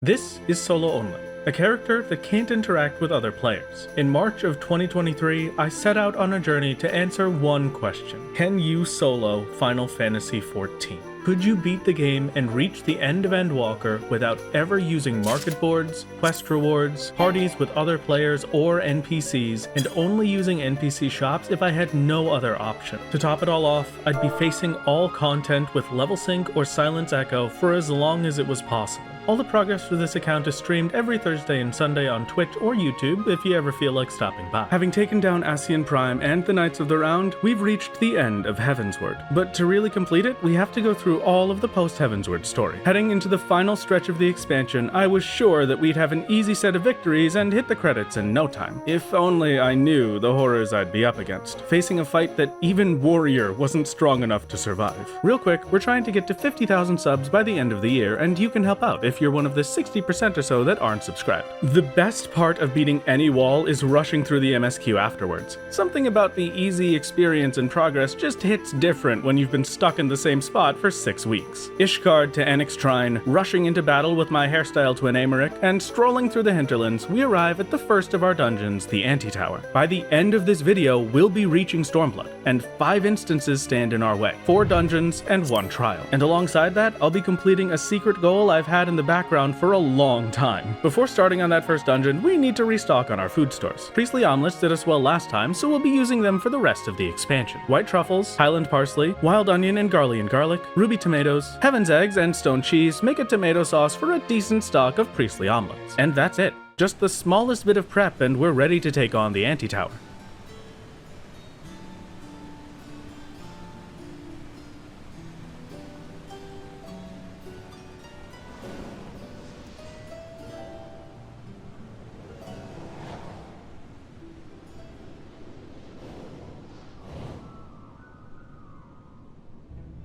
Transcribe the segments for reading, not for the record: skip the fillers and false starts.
This is Solo Only, a character that can't interact with other players. In March of 2023, I set out on a journey to answer one question. Can you solo Final Fantasy XIV? Could you beat the game and reach the end of Endwalker without ever using market boards, quest rewards, parties with other players or NPCs, and only using NPC shops if I had no other option? To top it all off, I'd be facing all content with level sync or silence echo for as long as it was possible. All the progress for this account is streamed every Thursday and Sunday on Twitch or YouTube if you ever feel like stopping by. Having taken down Ascian Prime and the Knights of the Round, we've reached the end of Heavensward. But to really complete it, we have to go through all of the post-Heavensward story. Heading into the final stretch of the expansion, I was sure that we'd have an easy set of victories and hit the credits in no time. If only I knew the horrors I'd be up against, facing a fight that even Warrior wasn't strong enough to survive. Real quick, we're trying to get to 50,000 subs by the end of the year, and you can help out if you're one of the 60% or so that aren't subscribed. The best part of beating any wall is rushing through the MSQ afterwards. Something about the easy experience and progress just hits different when you've been stuck in the same spot for 6 weeks. Ishgard to Anix Shrine, rushing into battle with my hairstyle twin Amaric, and strolling through the hinterlands, we arrive at the first of our dungeons, the Antitower. By the end of this video, we'll be reaching Stormblood, and 5 instances stand in our way. 4 dungeons and 1 trial. And alongside that, I'll be completing a secret goal I've had in the background for a long time. Before starting on that first dungeon, we need to restock on our food stores. Priestly omelets did us well last time, so we'll be using them for the rest of the expansion. White truffles, Highland parsley, wild onion and Garlean garlic, ruby tomatoes, heaven's eggs, and stone cheese make a tomato sauce for a decent stock of priestly omelets. And that's it. Just the smallest bit of prep and we're ready to take on the Antitower.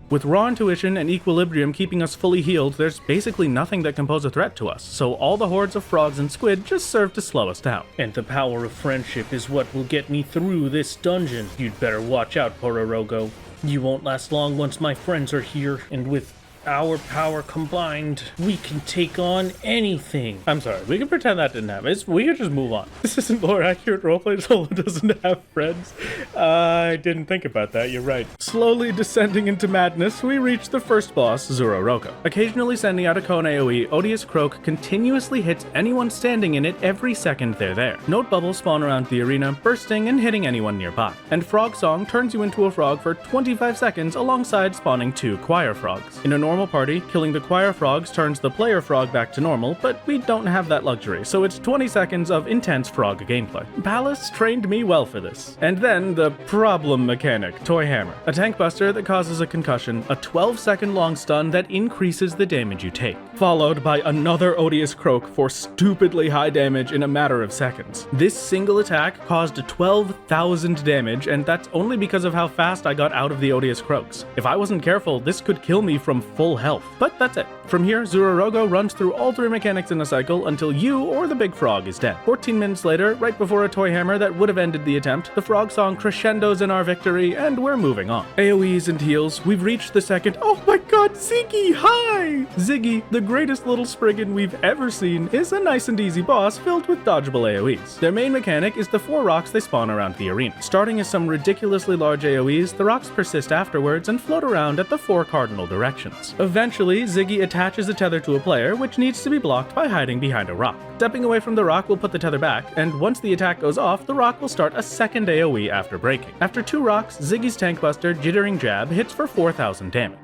With raw intuition and equilibrium keeping us fully healed, there's basically nothing that can pose a threat to us, so all the hordes of frogs and squid just serve to slow us down. And the power of friendship is what will get me through this dungeon. You'd better watch out, Pororogo. You won't last long once my friends are here, and with our power combined, we can take on anything. I'm sorry, we can pretend that didn't happen. We can just move on. This isn't lore accurate roleplay. Solo doesn't have friends. I didn't think about that, you're right. Slowly descending into madness, we reach the first boss, Zuroroko. Occasionally sending out a cone AoE, Odious Croak continuously hits anyone standing in it every second they're there. Note bubbles spawn around the arena, bursting and hitting anyone nearby. And Frog Song turns you into a frog for 25 seconds alongside spawning 2 choir frogs. In a normal party, killing the choir frogs turns the player frog back to normal, but we don't have that luxury, so it's 20 seconds of intense frog gameplay. Palace trained me well for this. And then the problem mechanic, Toy Hammer. A tank buster that causes a concussion, a 12-second long stun that increases the damage you take, followed by another Odious Croak for stupidly high damage in a matter of seconds. This single attack caused 12,000 damage, and that's only because of how fast I got out of the Odious Croaks. If I wasn't careful, this could kill me from full health. But that's it. From here, Zurorogo runs through all 3 mechanics in a cycle until you or the big frog is dead. 14 minutes later, right before a Toy Hammer that would have ended the attempt, the Frog Song crescendos in our victory, and we're moving on. AoEs and heals, we've reached the second— oh my god, Ziggy, hi! Ziggy, the greatest little Spriggan we've ever seen, is a nice and easy boss filled with dodgeable AoEs. Their main mechanic is the 4 rocks they spawn around the arena. Starting as some ridiculously large AoEs, the rocks persist afterwards and float around at the 4 cardinal directions. Eventually, Ziggy attaches a tether to a player, which needs to be blocked by hiding behind a rock. Stepping away from the rock will put the tether back, and once the attack goes off, the rock will start a second AoE after breaking. After 2 rocks, Ziggy's tank buster, Jittering Jab, hits for 4,000 damage.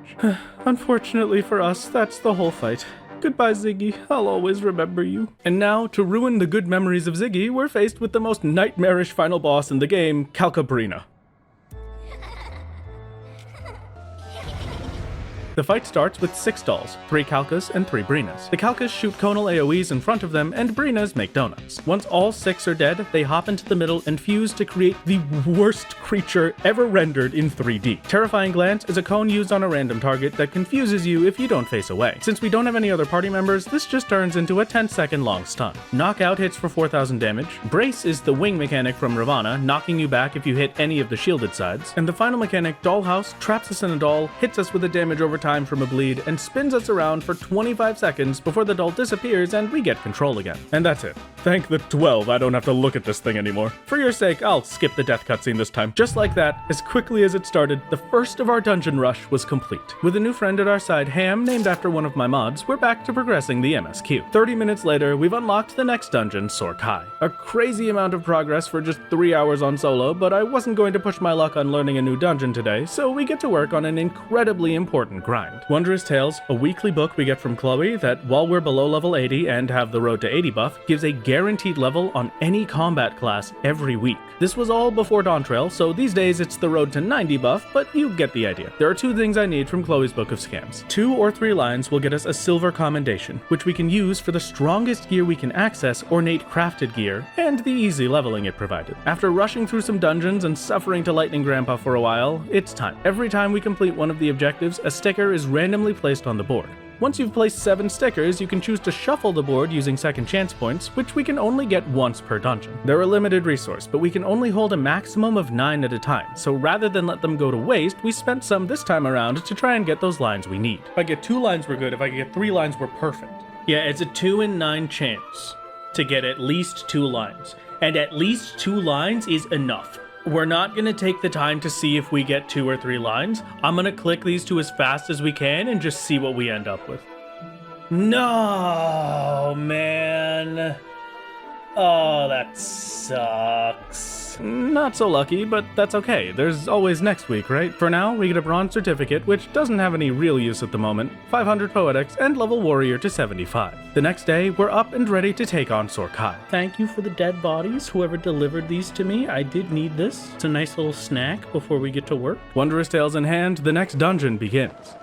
Unfortunately for us, that's the whole fight. Goodbye, Ziggy. I'll always remember you. And now, to ruin the good memories of Ziggy, we're faced with the most nightmarish final boss in the game, Calcabrina. The fight starts with 6 dolls, 3 Calcas and 3 Brinas. The Calcas shoot conal AoEs in front of them, and Brinas make donuts. Once all 6 are dead, they hop into the middle and fuse to create the worst creature ever rendered in 3D. Terrifying Glance is a cone used on a random target that confuses you if you don't face away. Since we don't have any other party members, this just turns into a 10-second long stun. Knockout hits for 4,000 damage. Brace is the wing mechanic from Ravana, knocking you back if you hit any of the shielded sides. And the final mechanic, Dollhouse, traps us in a doll, hits us with a damage over time time from a bleed and spins us around for 25 seconds before the doll disappears and we get control again. And that's it. Thank the 12 I don't have to look at this thing anymore. For your sake, I'll skip the death cutscene this time. Just like that, as quickly as it started, the first of our dungeon rush was complete. With a new friend at our side, Ham, named after one of my mods, we're back to progressing the MSQ. 30 minutes later, we've unlocked the next dungeon, Sohr Kai. A crazy amount of progress for just 3 hours on solo, but I wasn't going to push my luck on learning a new dungeon today, so we get to work on an incredibly important grind. Wondrous Tales, a weekly book we get from Chloe that, while we're below level 80 and have the Road to 80 buff, gives a guaranteed level on any combat class every week. This was all before Dawn Trail, so these days it's the Road to 90 buff, but you get the idea. There are 2 things I need from Chloe's Book of Scams. 2 or 3 lines will get us a silver commendation, which we can use for the strongest gear we can access ornate crafted gear, and the easy leveling it provided. After rushing through some dungeons and suffering to Lightning Grandpa for a while, it's time. Every time we complete one of the objectives, a sticker is randomly placed on the board. Once you've placed 7 stickers, you can choose to shuffle the board using second chance points, which we can only get once per dungeon. They're a limited resource, but we can only hold a maximum of 9 at a time, so rather than let them go to waste, we spent some this time around to try and get those lines we need. If I get 2 lines, we're good. If I get 3 lines, we're perfect. Yeah, it's a 2 in 9 chance to get at least 2 lines, and at least 2 lines is enough. We're not going to take the time to see if we get 2 or 3 lines. I'm going to click these 2 as fast as we can and just see what we end up with. No, man. Oh, that sucks. Not so lucky, but that's okay. There's always next week, right? For now, we get a bronze certificate, which doesn't have any real use at the moment, 500 poetics, and level warrior to 75. The next day, we're up and ready to take on Sohr Kai. Thank you for the dead bodies, whoever delivered these to me. I did need this. It's a nice little snack before we get to work. Wondrous Tales in hand, the next dungeon begins.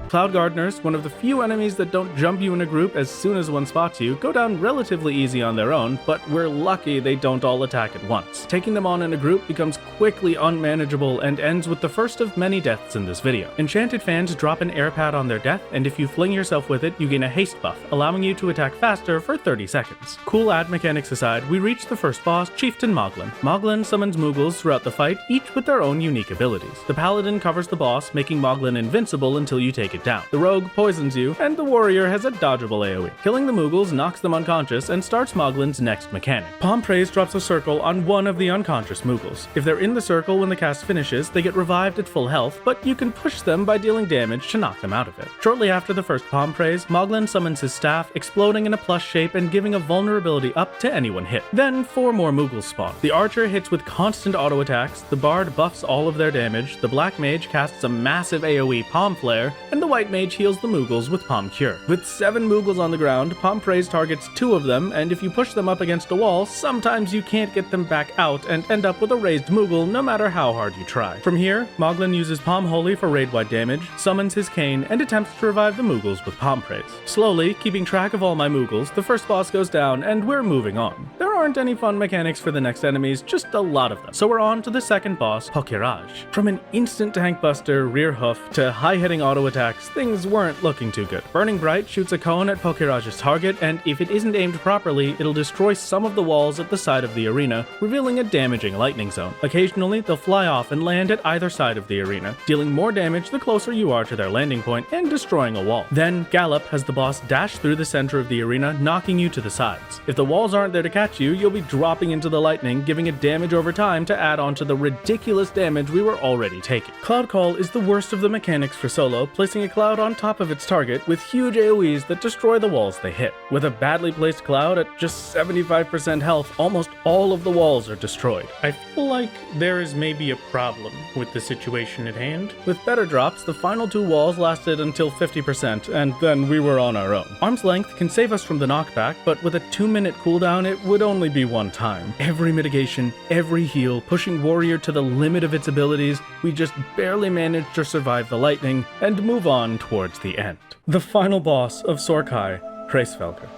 Cloud Gardeners, one of the few enemies that don't jump you in a group as soon as one spots you, go down relatively easy on their own, but we're lucky they don't all attack at once. Taking them on in a group becomes quickly unmanageable and ends with the first of many deaths in this video. Enchanted fans drop an air pad on their death, and if you fling yourself with it, you gain a haste buff, allowing you to attack faster for 30 seconds. Cool ad mechanics aside, we reach the first boss, Chieftain Moglin. Moglin summons Moogles throughout the fight, each with their own unique abilities. The Paladin covers the boss, making Moglin invincible until you take it down. The Rogue poisons you, and the Warrior has a dodgeable AoE. Killing the Moogles knocks them unconscious and starts Moglin's next mechanic. Palm Praise drops a circle on one of the unconscious Moogles. If they're in the circle when the cast finishes, they get revived at full health, but you can push them by dealing damage to knock them out of it. Shortly after the first Palm Praise, Moglin summons his staff, exploding in a plush shape and giving a vulnerability up to anyone hit. Then 4 more Moogles spawn. The Archer hits with constant auto attacks, the Bard buffs all of their damage, the Black Mage casts a massive AoE Palm Flare, and the White Mage heals the Moogles with Palm Cure. With 7 Moogles on the ground, Palm Praise targets 2 of them, and if you push them up against a wall, sometimes you can't get them back out and end up with a raised Moogle no matter how hard you try. From here, Moglin uses Palm Holy for raid-wide damage, summons his cane, and attempts to revive the Moogles with Palm Praise. Slowly, keeping track of all my Moogles, the first boss goes down, and we're moving on. There aren't any fun mechanics for the next enemies, just a lot of them. So we're on to the second boss, Pokiraj. From an instant tank buster, rear hoof, to high-hitting auto attacks, things weren't looking too good. Burning Bright shoots a cone at Pokiraj's target, and if it isn't aimed properly, it'll destroy some of the walls at the side of the arena, revealing a damaging lightning zone. Occasionally, they'll fly off and land at either side of the arena, dealing more damage the closer you are to their landing point and destroying a wall. Then, Gallop has the boss dash through the center of the arena, knocking you to the sides. If the walls aren't there to catch you, you'll be dropping into the lightning, giving it damage over time to add on to the ridiculous damage we were already taking. Cloud Call is the worst of the mechanics for solo, placing a cloud on top of its target with huge AoEs that destroy the walls they hit. With a badly placed cloud at just 75% health, almost all of the walls are destroyed. I feel like there is maybe a problem with the situation at hand. With better drops, the final 2 walls lasted until 50%, and then we were on our own. Arm's Length can save us from the knockback, but with a 2-minute cooldown, it would only only be one time. Every mitigation, every heal, pushing Warrior to the limit of its abilities, we just barely managed to survive the lightning and move on towards the end. The final boss of Sohr Kai, Hraesvelgr.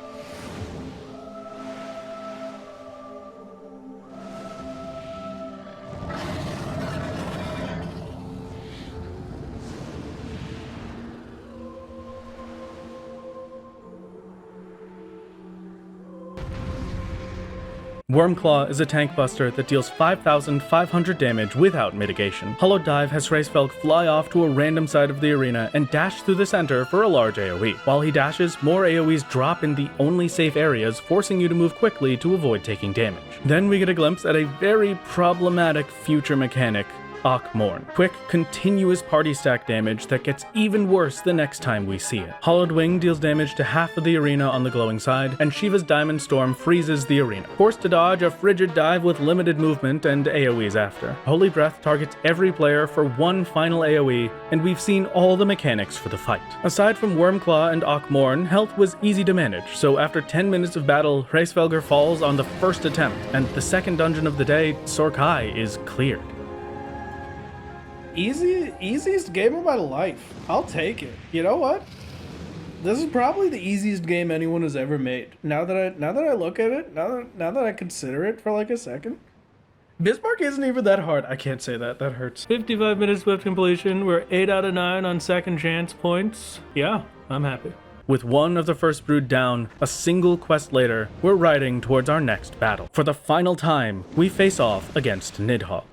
Wormclaw is a tank buster that deals 5,500 damage without mitigation. Hollow Dive has Hraesvelgr fly off to a random side of the arena and dash through the center for a large AoE. While he dashes, more AoEs drop in the only safe areas, forcing you to move quickly to avoid taking damage. Then we get a glimpse at a very problematic future mechanic, Morn. Quick, continuous party stack damage that gets even worse the next time we see it. Hollowed Wing deals damage to half of the arena on the glowing side, and Shiva's Diamond Storm freezes the arena. Forced to dodge a frigid dive with limited movement and AoEs after. Holy Breath targets every player for one final AoE, and we've seen all the mechanics for the fight. Aside from Wormclaw and Morn, health was easy to manage, so after 10 minutes of battle, Hraesvelgr falls on the first attempt, and the second dungeon of the day, Sohr Kai, is cleared. Easiest game of my life. I'll take it. You know what? This is probably the easiest game anyone has ever made. Now that I look at it, now that I consider it for like a second. Bismarck isn't even that hard. I can't say that. That hurts. 55 minutes Swift completion. We're 8 out of 9 on second chance points. Yeah, I'm happy. With one of the first brood down, a single quest later, we're riding towards our next battle. For the final time, we face off against Nidhogg.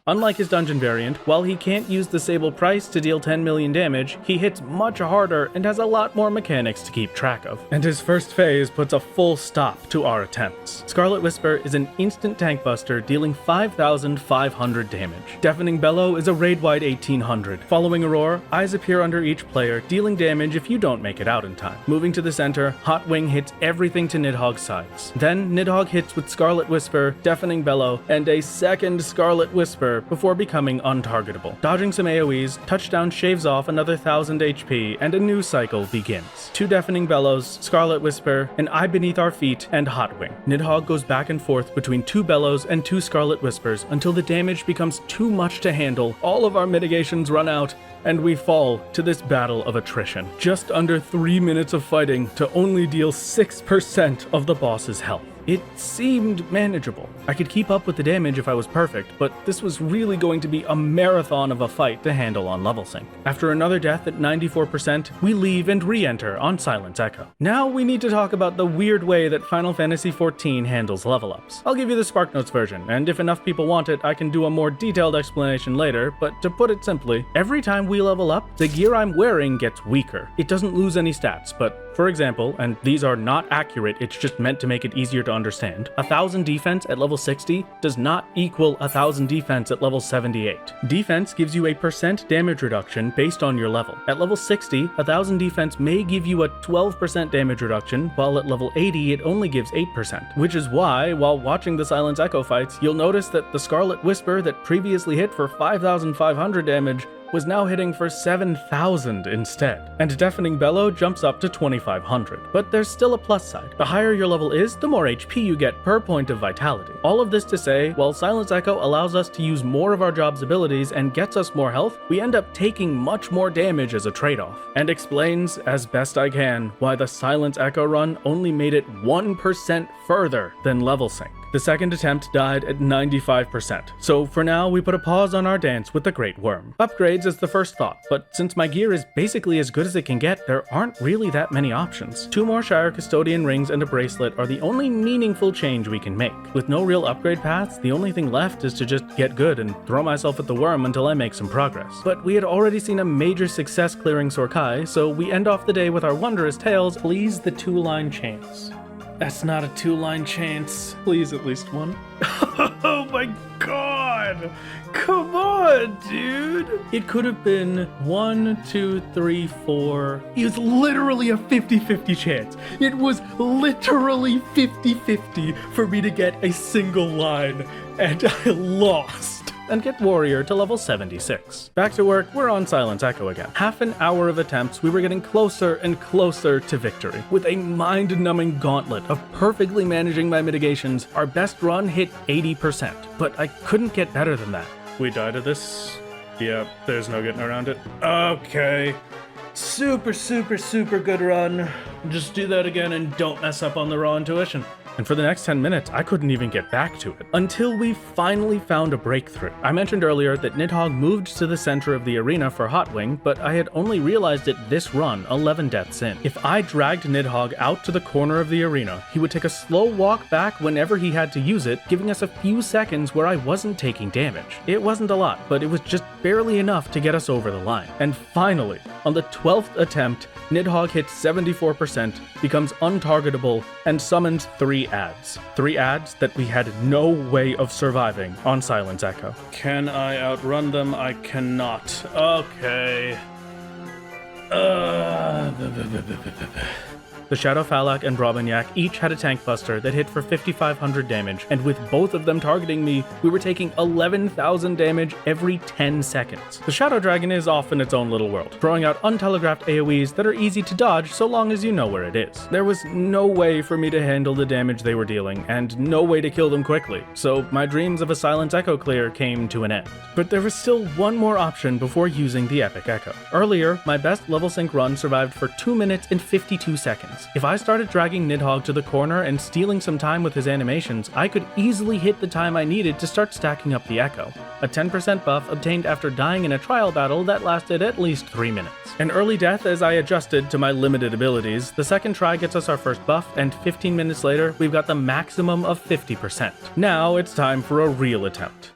Unlike his dungeon variant, while he can't use the Sable Price to deal 10 million damage, he hits much harder and has a lot more mechanics to keep track of. And his first phase puts a full stop to our attempts. Scarlet Whisper is an instant tank buster dealing 5,500 damage. Deafening Bellow is a raid-wide 1,800. Following a roar, eyes appear under each player, dealing damage if you don't make it out in time. Moving to the center, Hot Wing hits everything to Nidhogg's sides. Then Nidhogg hits with Scarlet Whisper, Deafening Bellow, and a second Scarlet Whisper before becoming untargetable. Dodging some AoEs, Touchdown shaves off another 1,000 HP, and a new cycle begins. 2 Deafening Bellows, Scarlet Whisper, an Eye Beneath Our Feet, and Hot Wing. Nidhogg goes back and forth between 2 Bellows and 2 Scarlet Whispers until the damage becomes too much to handle, all of our mitigations run out, and we fall to this battle of attrition. Just under 3 minutes of fighting to only deal 6% of the boss's health. It seemed manageable. I could keep up with the damage if I was perfect, but this was really going to be a marathon of a fight to handle on level sync. After another death at 94%, we leave and re-enter on Silence Echo. Now we need to talk about the weird way that Final Fantasy XIV handles level ups. I'll give you the SparkNotes version, and if enough people want it, I can do a more detailed explanation later, but to put it simply, every time we level up, the gear I'm wearing gets weaker. It doesn't lose any stats, but for example, and these are not accurate, it's just meant to make it easier to understand, 1,000 defense at level 60 does not equal 1,000 defense at level 78. Defense gives you a % damage reduction based on your level. At level 60, 1,000 defense may give you a 12% damage reduction, while at level 80 it only gives 8%. Which is why, while watching the Silence Echo fights, you'll notice that the Scarlet Whisper that previously hit for 5,500 damage was now hitting for 7,000 instead, and Deafening Bellow jumps up to 2,500. But there's still a plus side. The higher your level is, the more HP you get per point of vitality. All of this to say, while Silence Echo allows us to use more of our job's abilities and gets us more health, we end up taking much more damage as a trade-off, and explains, as best I can, why the Silence Echo run only made it 1% further than level sync. The second attempt died at 95%, so for now we put a pause on our dance with the Great Worm. Upgrades is the first thought, but since my gear is basically as good as it can get, there aren't really that many options. 2 more Shire Custodian rings and a bracelet are the only meaningful change we can make. With no real upgrade paths, the only thing left is to just get good and throw myself at the worm until I make some progress. But we had already seen a major success clearing Sohr Kai, so we end off the day with our wondrous tales, please the 2-line chance. That's not a 2-line chance. Please, at least one. Oh my god! Come on, dude! It could have been 1, 2, 3, 4. It was literally a 50-50 chance. It was literally 50-50 for me to get a single line, and I lost. and get Warrior to level 76. Back to work, we're on Silent Echo again. Half an hour of attempts, we were getting closer and closer to victory. With a mind-numbing gauntlet of perfectly managing my mitigations, our best run hit 80%, but I couldn't get better than that. We died to this? Yeah, there's no getting around it. Okay. Super good run. Just do that again and don't mess up on the raw intuition. And for the next 10 minutes, I couldn't even get back to it, until we finally found a breakthrough. I mentioned earlier that Nidhogg moved to the center of the arena for Hot Wing, but I had only realized it this run, 11 deaths in. If I dragged Nidhogg out to the corner of the arena, he would take a slow walk back whenever he had to use it, giving us a few seconds where I wasn't taking damage. It wasn't a lot, but it was just barely enough to get us over the line. And finally, on the 12th attempt, Nidhogg hits 74%, becomes untargetable, and summons 3 ads. 3 ads that we had no way of surviving on Silent Echo. Can I outrun them? I cannot. Okay. The Shadow Falak and Brobignac each had a tank buster that hit for 5,500 damage, and with both of them targeting me, we were taking 11,000 damage every 10 seconds. The Shadow Dragon is off in its own little world, throwing out untelegraphed AoEs that are easy to dodge so long as you know where it is. There was no way for me to handle the damage they were dealing, and no way to kill them quickly, so my dreams of a Silent Echo clear came to an end. But there was still one more option before using the Epic Echo. Earlier, my best level sync run survived for 2 minutes and 52 seconds. If I started dragging Nidhogg to the corner and stealing some time with his animations, I could easily hit the time I needed to start stacking up the Echo. A 10% buff obtained after dying in a trial battle that lasted at least 3 minutes. An early death as I adjusted to my limited abilities, the second try gets us our first buff, and 15 minutes later, we've got the maximum of 50%. Now it's time for a real attempt.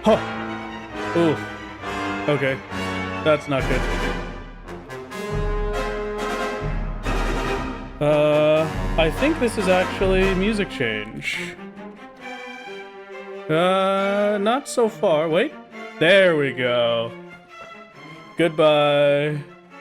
Huh. Oof. Okay. That's not good. I think this is actually music change. Not so far. Wait. There we go. Goodbye.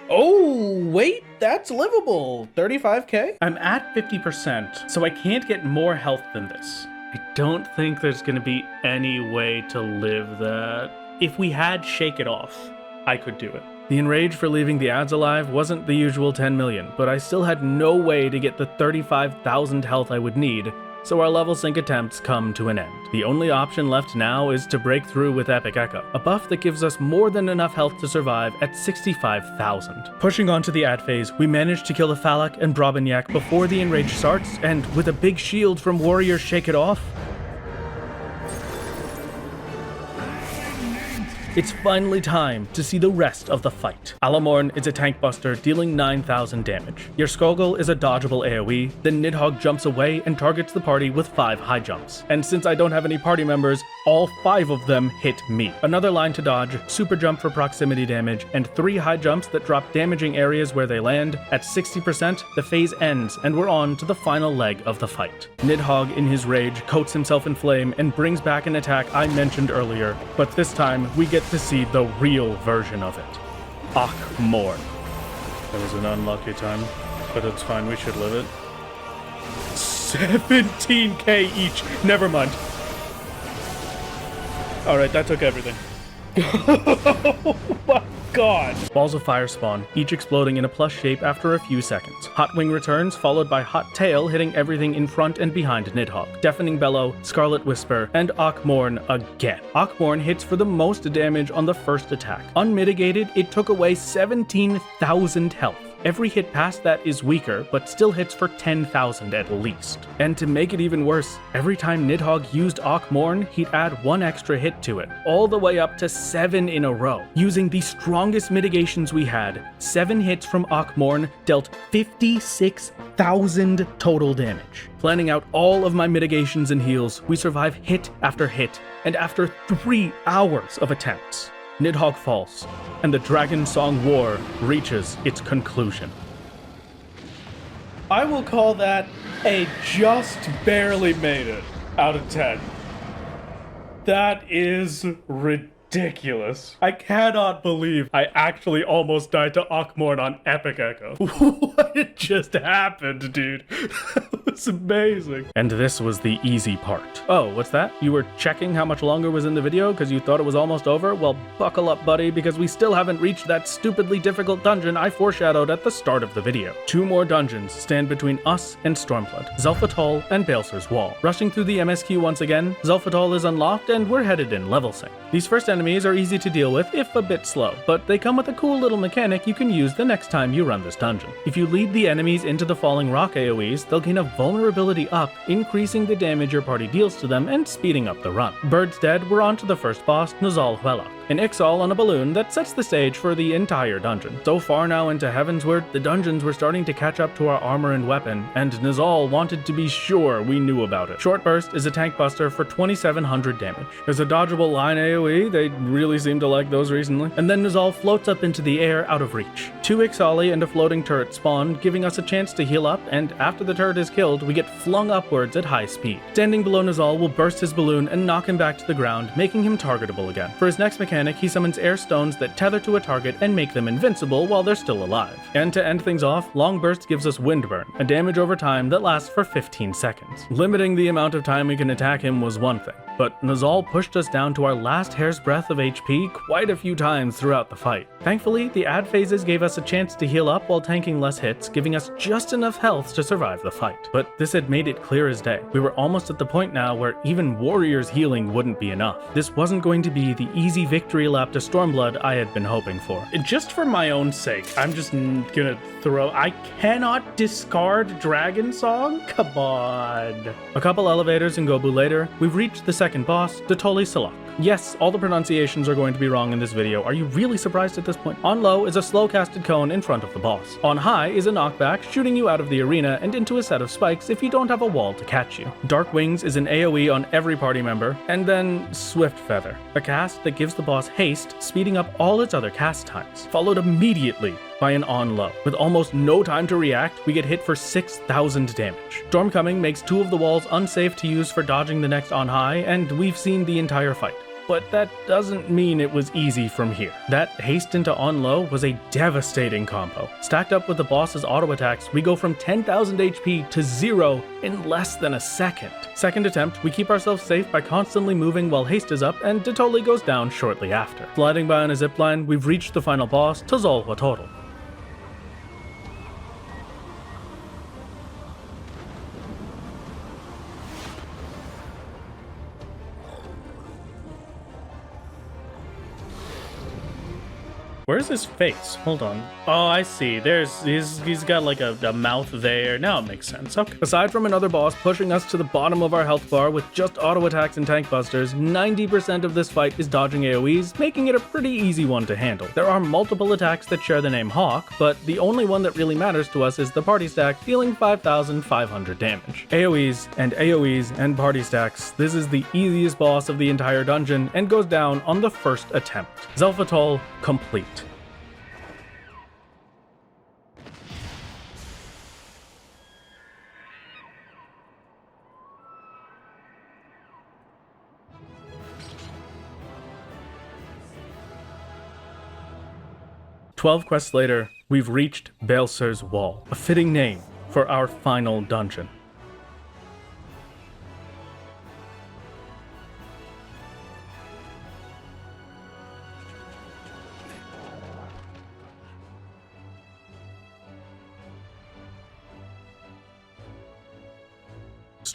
Oh, wait, that's livable. 35k? I'm at 50%, so I can't get more health than this. I don't think there's gonna be any way to live that. If we had Shake It Off, I could do it. The enrage for leaving the ads alive wasn't the usual 10 million, but I still had no way to get the 35,000 health I would need, so our level sync attempts come to an end. The only option left now is to break through with Epic Echo, a buff that gives us more than enough health to survive at 65,000. Pushing on to the ad phase, we managed to kill the Falak and Brobignac before the enrage starts, and with a big shield from Warrior Shake It Off, it's finally time to see the rest of the fight. Alamorn is a tank buster dealing 9,000 damage. Your Skogul is a dodgeable AoE, then Nidhogg jumps away and targets the party with 5 high jumps. And since I don't have any party members, all 5 of them hit me. Another line to dodge, super jump for proximity damage, and 3 high jumps that drop damaging areas where they land. At 60%, the phase ends and we're on to the final leg of the fight. Nidhogg, in his rage, coats himself in flame and brings back an attack I mentioned earlier, but this time we get to see the real version of it. Morn. That was an unlucky time, but it's fine, we should live it. 17k each! Never mind. Alright, that took everything. Oh my God. Balls of fire spawn, each exploding in a plus shape after a few seconds. Hot wing returns, followed by hot tail hitting everything in front and behind Nidhogg. Deafening bellow, scarlet whisper, and Akmorn again. Akmorn hits for the most damage on the first attack. Unmitigated, it took away 17,000 health. Every hit past that is weaker, but still hits for 10,000 at least. And to make it even worse, every time Nidhogg used Akmorn, he'd add one extra hit to it, all the way up to 7 in a row. Using the strongest mitigations we had, 7 hits from Akmorn dealt 56,000 total damage. Planning out all of my mitigations and heals, we survive hit after hit, and after 3 hours of attempts, Nidhogg falls, and the Dragon Song War reaches its conclusion. I will call that a just barely made it out of 10. That is ridiculous. I cannot believe I actually almost died to Akmorn on Epic Echo. What just happened, dude? That was amazing. And this was the easy part. Oh, what's that? You were checking how much longer was in the video because you thought it was almost over? Well, buckle up, buddy, because we still haven't reached that stupidly difficult dungeon I foreshadowed at the start of the video. 2 more dungeons stand between us and Stormblood, Xelphatol and Balser's Wall. Rushing through the MSQ once again, Xelphatol is unlocked and we're headed in level sync. These first enemies are easy to deal with, if a bit slow, but they come with a cool little mechanic you can use the next time you run this dungeon. If you lead the enemies into the falling rock AoEs, they'll gain a vulnerability up, increasing the damage your party deals to them and speeding up the run. Birds dead, we're on to the first boss, Nozal Huelok, an Ixal on a balloon that sets the stage for the entire dungeon. So far now into Heavensward, the dungeons were starting to catch up to our armor and weapon, and Nozal wanted to be sure we knew about it. Short Burst is a tank buster for 2700 damage. There's a dodgeable line AoE, they really seem to like those recently, and then Nozal floats up into the air out of reach. 2 Ixali and a floating turret spawn, giving us a chance to heal up, and after the turret is killed, we get flung upwards at high speed. Standing below Nozal will burst his balloon and knock him back to the ground, making him targetable again. For his next mechanic, he summons air stones that tether to a target and make them invincible while they're still alive. And to end things off, Long Burst gives us Windburn, a damage over time that lasts for 15 seconds. Limiting the amount of time we can attack him was one thing, but Nozal pushed us down to our last hair's breadth of HP quite a few times throughout the fight. Thankfully, the ad phases gave us a chance to heal up while tanking less hits, giving us just enough health to survive the fight. But this had made it clear as day. We were almost at the point now where even Warrior's healing wouldn't be enough. This wasn't going to be the easy victory lap to Stormblood I had been hoping for. Just for my own sake, I'm just gonna I cannot discard Dragon Song? Come on. A couple elevators and Gobu later, we've reached the second boss, Dotoli Salak. Yes, all the pronunciations are going to be wrong in this video. Are you really surprised at this point? On low is a slow casted cone in front of the boss. On high is a knockback, shooting you out of the arena and into a set of spikes if you don't have a wall to catch you. Dark Wings is an AoE on every party member, and then Swift Feather, a cast that gives the boss haste, speeding up all its other cast times, followed immediately by an on low. With almost no time to react, we get hit for 6,000 damage. Stormcoming makes 2 of the walls unsafe to use for dodging the next on high, and we've seen the entire fight. But that doesn't mean it was easy from here. That haste into on low was a devastating combo. Stacked up with the boss's auto attacks, we go from 10,000 HP to 0 in less than a second. Second attempt, we keep ourselves safe by constantly moving while haste is up, and Dotoli goes down shortly after. Sliding by on a zipline, we've reached the final boss, Xelphatol. Where's his face? Hold on. Oh, I see. He's got like a mouth there. Now it makes sense. Okay. Aside from another boss pushing us to the bottom of our health bar with just auto attacks and tank busters, 90% of this fight is dodging AoEs, making it a pretty easy one to handle. There are multiple attacks that share the name Hawk, but the only one that really matters to us is the party stack, dealing 5,500 damage. AoEs and party stacks. This is the easiest boss of the entire dungeon and goes down on the first attempt. Xelphatol complete. "12 quests later, we've reached Balser's Wall, a fitting name for our final dungeon.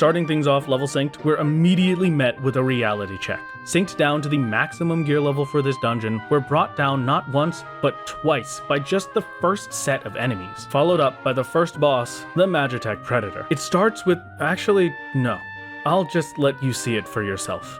Starting things off level synced, we're immediately met with a reality check. Synced down to the maximum gear level for this dungeon, we're brought down not once, but twice by just the first set of enemies, followed up by the first boss, the Magitech Predator. It starts with, actually, no. I'll just let you see it for yourself.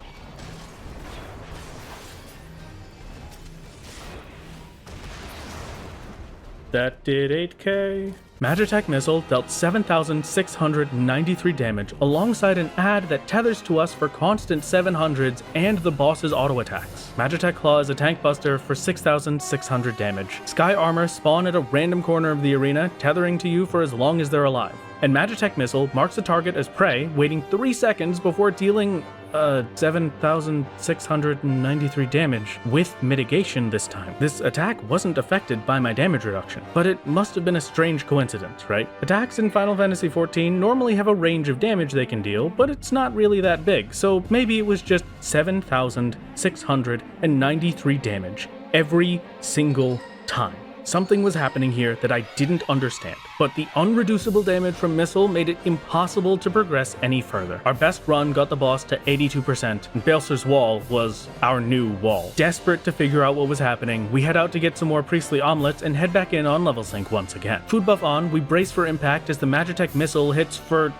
That did 8k. Magitech Missile dealt 7,693 damage alongside an add that tethers to us for constant 700s and the boss's auto attacks. Magitech Claw is a tank buster for 6,600 damage. Sky Armor spawn at a random corner of the arena, tethering to you for as long as they're alive. And Magitech Missile marks the target as prey, waiting 3 seconds before dealing 7,693 damage, with mitigation this time. This attack wasn't affected by my damage reduction, but it must have been a strange coincidence, right? Attacks in Final Fantasy XIV normally have a range of damage they can deal, but it's not really that big, so maybe it was just 7,693 damage every single time. Something was happening here that I didn't understand, but the unreducible damage from Missile made it impossible to progress any further. Our best run got the boss to 82%, and Balser's Wall was our new wall. Desperate to figure out what was happening, we head out to get some more priestly omelets and head back in on level sync once again. Food buff on, we brace for impact as the Magitech Missile hits for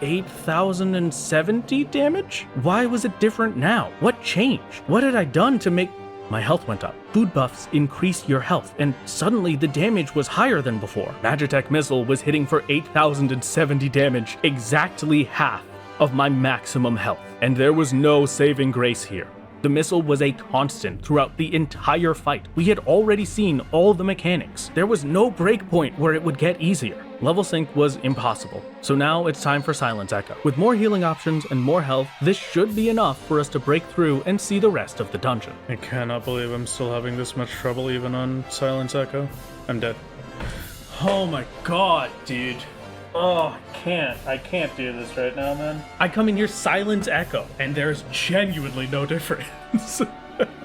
8,070 damage? Why was it different now? What changed? What had I done to make... My health went up. Food buffs increase your health, and suddenly the damage was higher than before. Magitech Missile was hitting for 8,070 damage, exactly half of my maximum health. And there was no saving grace here. The missile was a constant throughout the entire fight. We had already seen all the mechanics. There was no breakpoint where it would get easier. Level sync was impossible. So now it's time for Silence Echo. With more healing options and more health, this should be enough for us to break through and see the rest of the dungeon. I cannot believe I'm still having this much trouble even on Silence Echo. I'm dead. Oh my god, dude. Oh, I can't do this right now, man. I come in here Silence Echo, and there's genuinely no difference.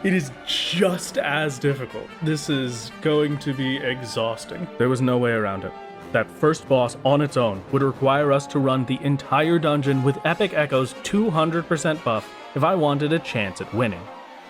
It is just as difficult. This is going to be exhausting. There was no way around it. That first boss on its own would require us to run the entire dungeon with Epic Echo's 200% buff if I wanted a chance at winning.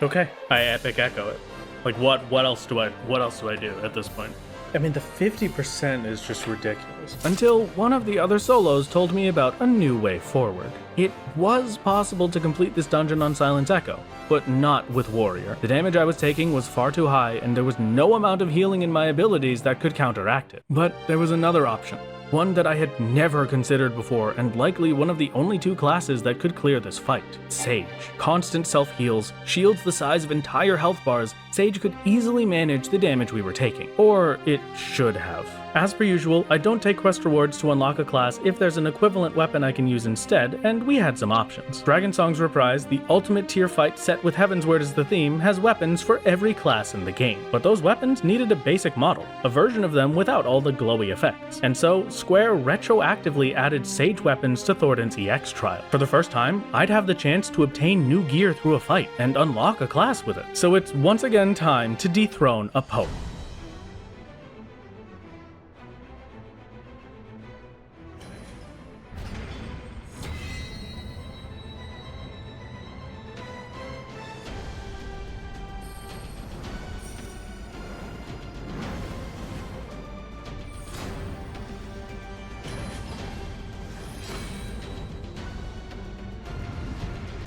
Okay, I Epic Echo it. Like what else do I do at this point? I mean, the 50% is just ridiculous. Until one of the other solos told me about a new way forward. It was possible to complete this dungeon on Silence Echo, but not with Warrior. The damage I was taking was far too high, and there was no amount of healing in my abilities that could counteract it. But there was another option. One that I had never considered before, and likely one of the only 2 classes that could clear this fight. Sage. Constant self-heals, shields the size of entire health bars. Sage could easily manage the damage we were taking. Or it should have. As per usual, I don't take quest rewards to unlock a class if there's an equivalent weapon I can use instead, and we had some options. Dragon Song's Reprise, the ultimate tier fight set with Heavensward as the theme, has weapons for every class in the game. But those weapons needed a basic model, a version of them without all the glowy effects. And so, Square retroactively added Sage weapons to Thornton's EX trial. For the first time, I'd have the chance to obtain new gear through a fight, and unlock a class with it. So it's once again time to dethrone a Pope.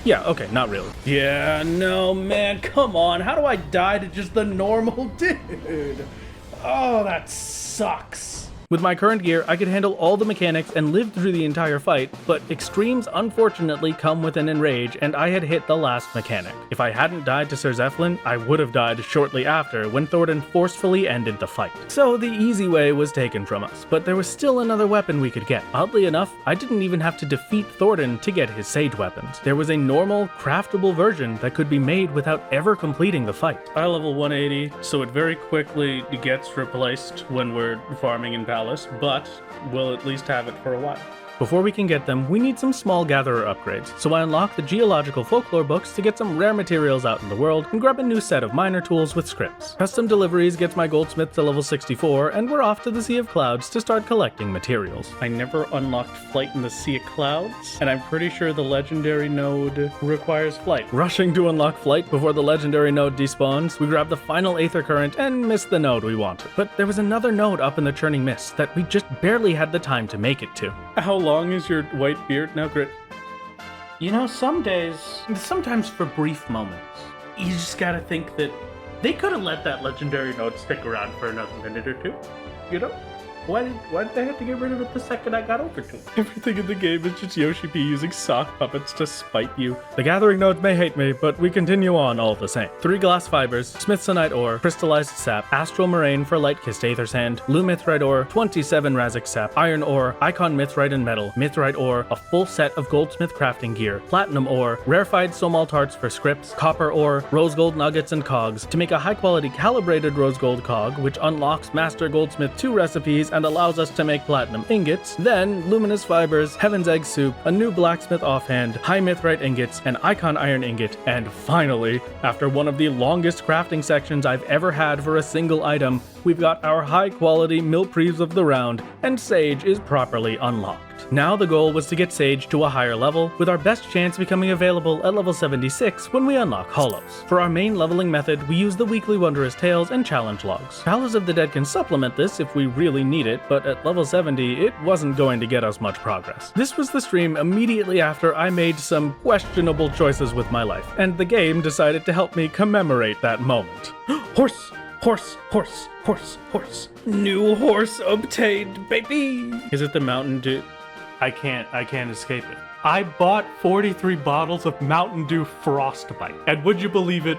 Yeah, okay, not really. Yeah, no, man, come on. How do I die to just the normal dude? Oh, that sucks. With my current gear, I could handle all the mechanics and live through the entire fight, but extremes unfortunately come with an enrage, and I had hit the last mechanic. If I hadn't died to Sir Zeppelin, I would have died shortly after when Thornton forcefully ended the fight. So the easy way was taken from us, but there was still another weapon we could get. Oddly enough, I didn't even have to defeat Thornton to get his Sage weapons. There was a normal, craftable version that could be made without ever completing the fight. I level 180, so it very quickly gets replaced when we're farming in Palace, but we'll at least have it for a while. Before we can get them, we need some small gatherer upgrades, so I unlock the geological folklore books to get some rare materials out in the world and grab a new set of miner tools with scripts. Custom deliveries gets my goldsmith to level 64, and we're off to the Sea of Clouds to start collecting materials. I never unlocked flight in the Sea of Clouds, and I'm pretty sure the legendary node requires flight. Rushing to unlock flight before the legendary node despawns, we grab the final Aether Current and miss the node we wanted. But there was another node up in the Churning Mist that we just barely had the time to make it to. How long is your white beard now, Grit? You know, some days, sometimes for brief moments, you just gotta think that they could have let that legendary node stick around for another minute or two, you know? Why did they have to get rid of it the second I got over to it? Everything in the game is just Yoshi P using sock puppets to spite you. The gathering nodes may hate me, but we continue on all the same. 3 glass fibers, smithsonite ore, crystallized sap, astral moraine for light-kissed aether sand, blue mithrite ore, 27 Razix sap, iron ore, icon mithrite and metal, mithrite ore, a full set of goldsmith crafting gear, platinum ore, rarefied somalt hearts for scripts, copper ore, rose gold nuggets and cogs to make a high-quality calibrated rose gold cog, which unlocks Master Goldsmith 2 recipes and allows us to make platinum ingots, then luminous fibers, heaven's egg soup, a new blacksmith offhand, high mithrite ingots, an icon iron ingot, and finally, after one of the longest crafting sections I've ever had for a single item, we've got our high quality Milprees of the round, and Sage is properly unlocked. Now the goal was to get Sage to a higher level, with our best chance becoming available at level 76 when we unlock Hollows. For our main leveling method, we use the weekly Wondrous Tales and challenge logs. Palace of the Dead can supplement this if we really need it, but at level 70, it wasn't going to get us much progress. This was the stream immediately after I made some questionable choices with my life, and the game decided to help me commemorate that moment. Horse! Horse, horse, horse, horse. New horse obtained, baby! Is it the Mountain Dew? I can't escape it. I bought 43 bottles of Mountain Dew Frostbite, and would you believe it?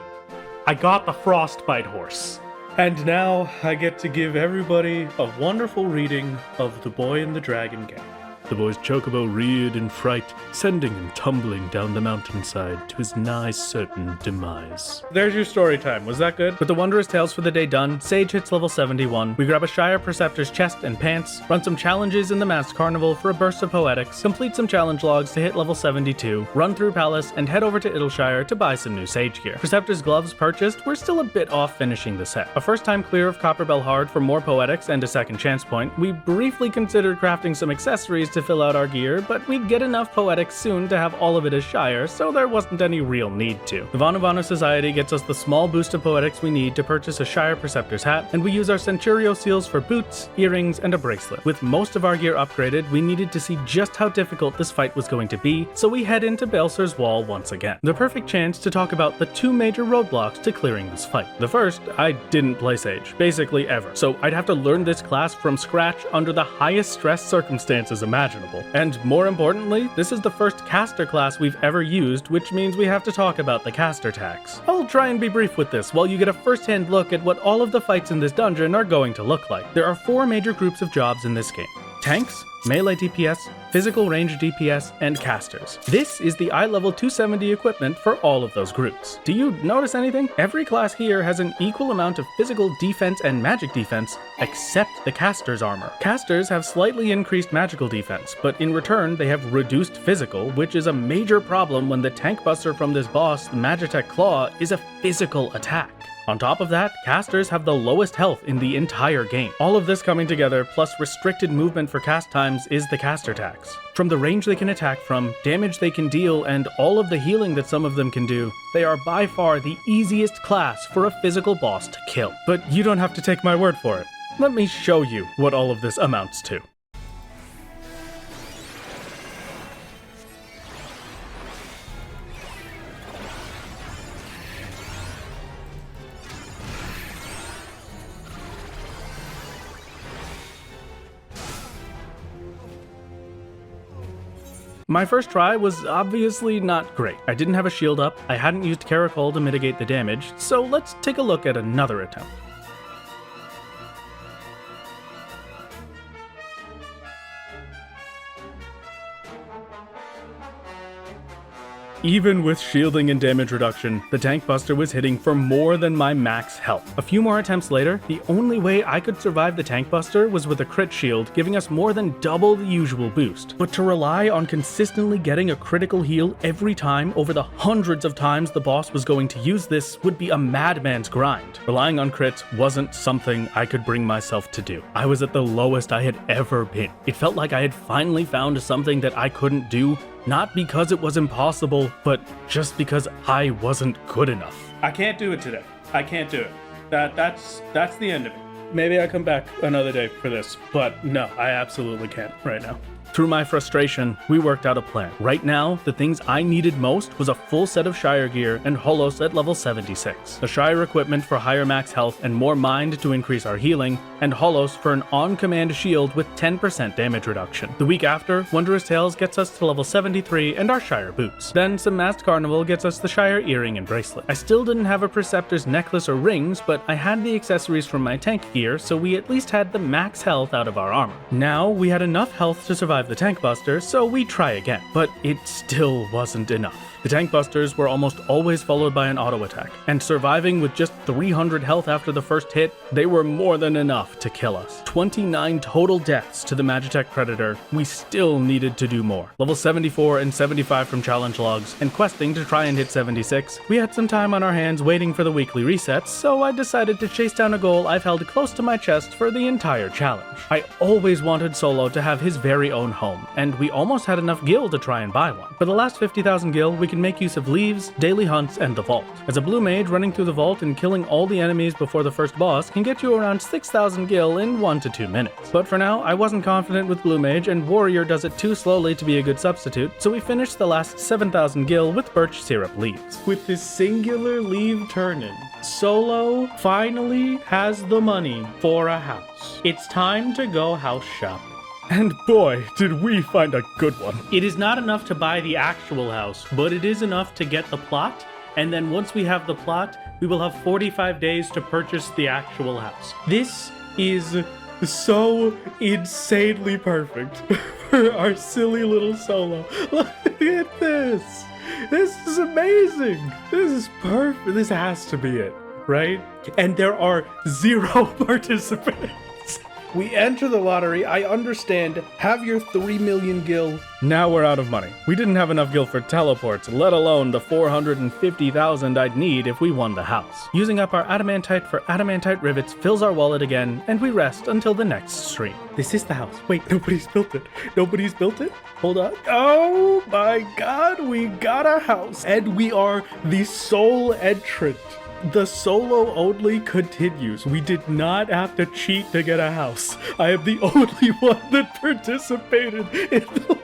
I got the Frostbite horse. And now I get to give everybody a wonderful reading of The Boy and the Dragon Gang. The boy's chocobo reared in fright, sending him tumbling down the mountainside to his nigh certain demise. There's your story time. Was that good? With the Wondrous Tales for the day done, Sage hits level 71. We grab a Shire Preceptor's chest and pants, run some challenges in the Masked Carnival for a burst of poetics, complete some challenge logs to hit level 72, run through Palace, and head over to Idyllshire to buy some new Sage gear. Preceptor's gloves purchased, we're still a bit off finishing the set. A first time clear of Copperbell Hard for more poetics and a second chance point. We briefly considered crafting some accessories to fill out our gear, but we'd get enough poetics soon to have all of it as Shire, so there wasn't any real need to. The Vana Society gets us the small boost of poetics we need to purchase a Shire Preceptor's hat, and we use our Centurio seals for boots, earrings, and a bracelet. With most of our gear upgraded, we needed to see just how difficult this fight was going to be, so we head into Baelsar's Wall once again. The perfect chance to talk about the 2 major roadblocks to clearing this fight. The first, I didn't play Sage, basically ever, so I'd have to learn this class from scratch under the highest stress circumstances imaginable. And more importantly, this is the first caster class we've ever used, which means we have to talk about the caster tax. I'll try and be brief with this while you get a first-hand look at what all of the fights in this dungeon are going to look like. There are 4 major groups of jobs in this game: tanks, melee DPS, physical range DPS, and casters. This is the eye level 270 equipment for all of those groups. Do you notice anything? Every class here has an equal amount of physical defense and magic defense, except the caster's armor. Casters have slightly increased magical defense, but in return they have reduced physical, which is a major problem when the tank buster from this boss, the Magitech Claw, is a physical attack. On top of that, casters have the lowest health in the entire game. All of this coming together, plus restricted movement for cast times, is the caster tax. From the range they can attack from, damage they can deal, and all of the healing that some of them can do, they are by far the easiest class for a physical boss to kill. But you don't have to take my word for it. Let me show you what all of this amounts to. My first try was obviously not great. I didn't have a shield up, I hadn't used Caracol to mitigate the damage, so let's take a look at another attempt. Even with shielding and damage reduction, the tank buster was hitting for more than my max health. A few more attempts later, the only way I could survive the tank buster was with a crit shield, giving us more than double the usual boost. But to rely on consistently getting a critical heal every time over the hundreds of times the boss was going to use this would be a madman's grind. Relying on crits wasn't something I could bring myself to do. I was at the lowest I had ever been. It felt like I had finally found something that I couldn't do, not because it was impossible, but just because I wasn't good enough. I can't do it today. I can't do it. That's the end of it. Maybe I come back another day for this, but no, I absolutely can't right now. Through my frustration, we worked out a plan. Right now, the things I needed most was a full set of Shire gear and Holos at level 76. The Shire equipment for higher max health and more mind to increase our healing, and Holos for an on-command shield with 10% damage reduction. The week after, Wondrous Tales gets us to level 73 and our Shire boots. Then some Masked Carnival gets us the Shire earring and bracelet. I still didn't have a Preceptor's necklace or rings, but I had the accessories from my tank gear, so we at least had the max health out of our armor. Now, we had enough health to survive the tank buster, so we try again, but it still wasn't enough. The tank busters were almost always followed by an auto attack, and surviving with just 300 health after the first hit, they were more than enough to kill us. 29 total deaths to the Magitech Predator. We still needed to do more. Level 74 and 75 from challenge logs, and questing to try and hit 76. We had some time on our hands waiting for the weekly resets, so I decided to chase down a goal I've held close to my chest for the entire challenge. I always wanted Solo to have his very own home, and we almost had enough gil to try and buy one. For the last 50,000 gil, we can make use of leaves, daily hunts, and the vault. As a blue mage, running through the vault and killing all the enemies before the first boss can get you around 6,000 gil in 1 to 2 minutes. But for now, I wasn't confident with blue mage, and warrior does it too slowly to be a good substitute, so we finished the last 7,000 gil with birch syrup leaves. With this singular leave turn-in, Solo finally has the money for a house. It's time to go house shopping. And boy, did we find a good one. It is not enough to buy the actual house, but it is enough to get the plot, and then once we have the plot, we will have 45 days to purchase the actual house. This is so insanely perfect for our silly little Solo. Look at this. This is amazing. This is perfect. This has to be it, right? And there are 0 participants. We enter the lottery, I understand, have your 3 million gil. Now we're out of money. We didn't have enough gil for teleports, let alone the 450,000 I'd need if we won the house. Using up our adamantite for adamantite rivets fills our wallet again, and we rest until the next stream. This is the house. Wait, nobody's built it. Nobody's built it? Hold on. Oh my god, we got a house. And we are the sole entrant. The Solo only continues. We did not have to cheat to get a house. I am the only one that participated in the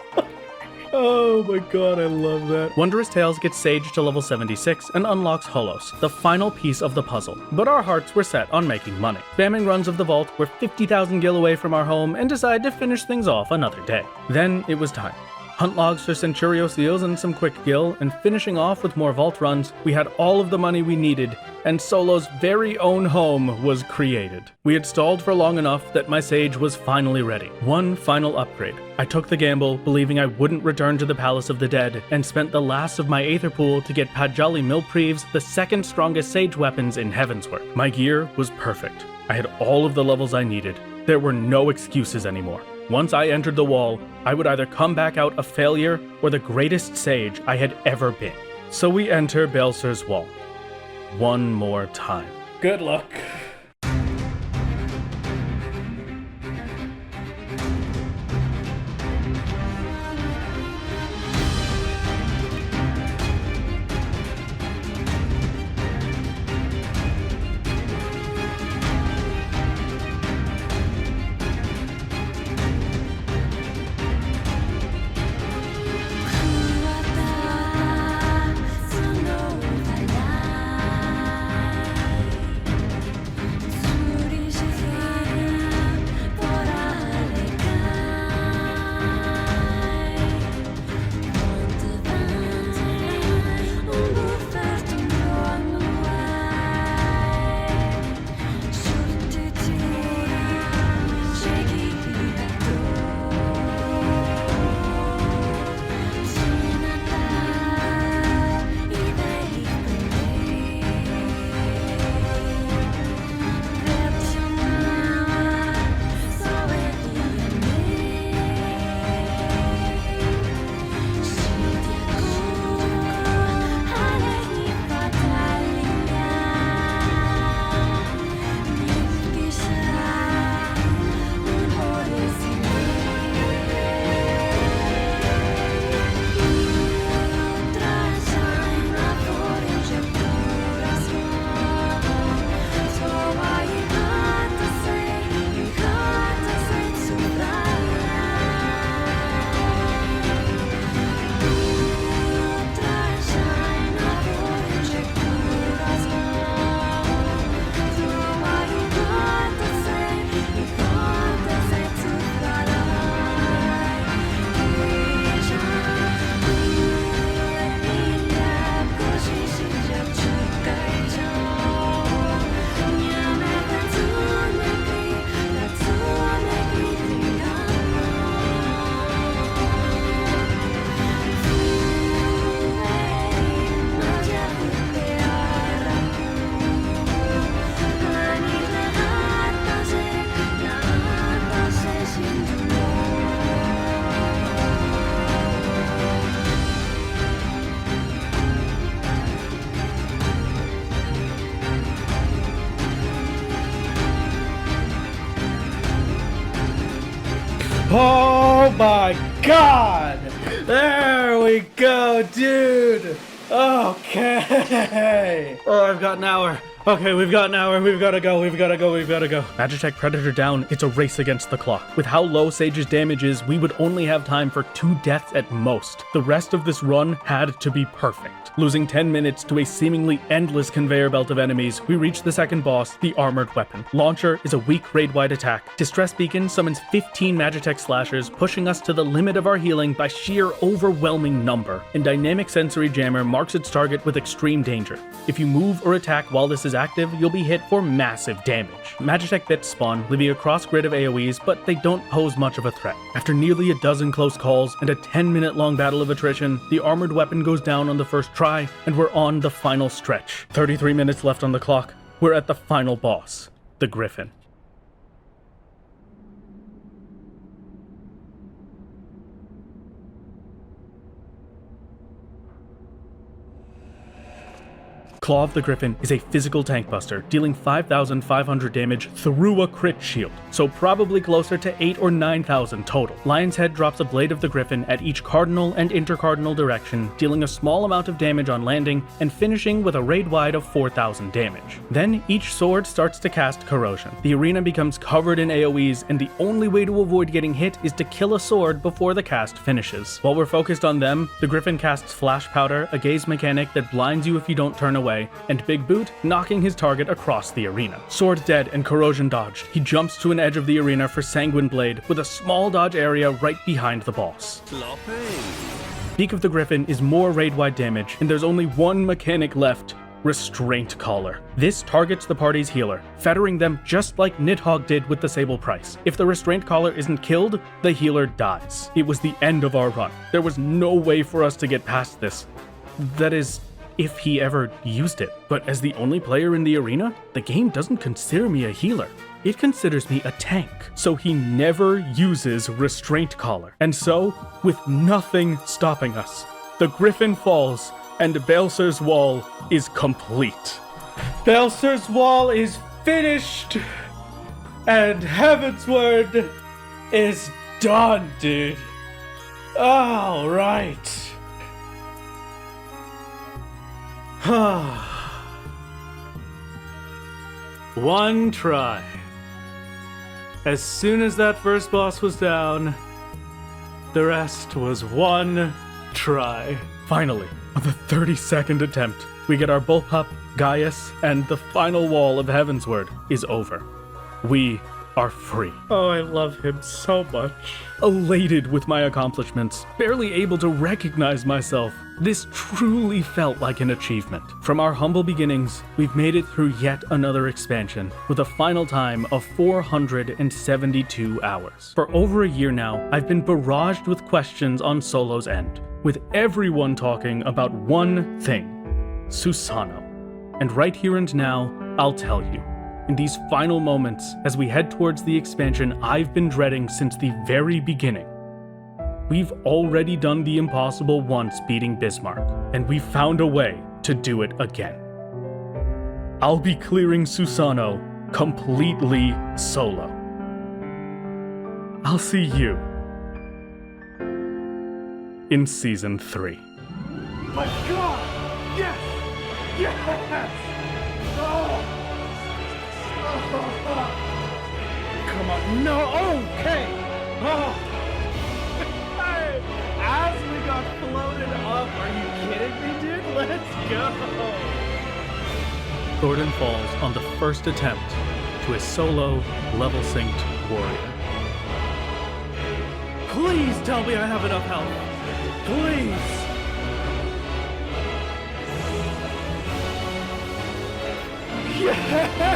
Oh my god, I love that. Wondrous Tales gets Sage to level 76 and unlocks Holos, the final piece of the puzzle. But our hearts were set on making money. Spamming runs of the vault, we're 50,000 gil away from our home and decide to finish things off another day. Then it was time. Hunt logs for Centurio seals and some quick gil, and finishing off with more vault runs, we had all of the money we needed, and Solo's very own home was created. We had stalled for long enough that my Sage was finally ready. One final upgrade. I took the gamble, believing I wouldn't return to the Palace of the Dead, and spent the last of my Aether Pool to get Pajali Milpreeves, the second strongest Sage weapons in Heavensward. My gear was perfect. I had all of the levels I needed. There were no excuses anymore. Once I entered the wall, I would either come back out a failure or the greatest sage I had ever been. So we enter Baelsar's wall. One more time. Good luck. Oh my god! There we go, dude! Okay! Oh, I've got an hour. Okay, we've got an hour. We've got to go. Magitech Predator down, it's a race against the clock. With how low Sage's damage is, we would only have time for 2 deaths at most. The rest of this run had to be perfect. Losing 10 minutes to a seemingly endless conveyor belt of enemies, we reach the second boss, the Armored Weapon. Launcher is a weak raid-wide attack. Distress Beacon summons 15 Magitech slashers, pushing us to the limit of our healing by sheer overwhelming number. And Dynamic Sensory Jammer marks its target with extreme danger. If you move or attack while this is active, you'll be hit for massive damage. Magitech bits spawn, leaving a cross grid of AoEs, but they don't pose much of a threat. After nearly a dozen close calls and a 10-minute long battle of attrition, the Armored Weapon goes down on the first try, and we're on the final stretch. 33 minutes left on the clock. We're at the final boss, the Griffin. Claw of the Griffin is a physical tank buster, dealing 5,500 damage through a crit shield, so probably closer to 8 or 9,000 total. Lion's Head drops a blade of the Griffin at each cardinal and intercardinal direction, dealing a small amount of damage on landing and finishing with a raid wide of 4,000 damage. Then each sword starts to cast corrosion. The arena becomes covered in AoEs, and the only way to avoid getting hit is to kill a sword before the cast finishes. While we're focused on them, the Griffin casts Flash Powder, a gaze mechanic that blinds you if you don't turn away, and Big Boot, knocking his target across the arena. Sword dead and corrosion dodged, he jumps to an edge of the arena for Sanguine Blade, with a small dodge area right behind the boss. Beak of the Griffin is more raid-wide damage, and there's only one mechanic left: Restraint Collar. This targets the party's healer, fettering them just like Nidhogg did with the Sable Price. If the Restraint Collar isn't killed, the healer dies. It was the end of our run. There was no way for us to get past this. That is, if he ever used it. But as the only player in the arena, the game doesn't consider me a healer. It considers me a tank. So he never uses Restraint Collar. And so, with nothing stopping us, the Griffin falls, and Balser's Wall is complete. Balser's Wall is finished, and Heavensward is done, dude. All right. One try. As soon as that first boss was down, the rest was one try. Finally, on the 32nd attempt, we get our bullpup, Gaius, and the final wall of Heavensward is over. We are free. Oh, I love him so much. Elated with my accomplishments, barely able to recognize myself, this truly felt like an achievement. From our humble beginnings, we've made it through yet another expansion, with a final time of 472 hours. For over a year now, I've been barraged with questions on Solo's end, with everyone talking about one thing: Susanoo. And right here and now, I'll tell you. In these final moments, as we head towards the expansion I've been dreading since the very beginning, we've already done the impossible once beating Bismarck, and we found a way to do it again. I'll be clearing Susanoo completely solo. I'll see you in Season 3. My God! Yes! Yes! Oh! Come on, no, okay! Oh. As we got floated up, are you kidding me, dude? Let's go! Thornton falls on the first attempt to a solo, level-synced warrior. Please tell me I have enough health. Please! Yes!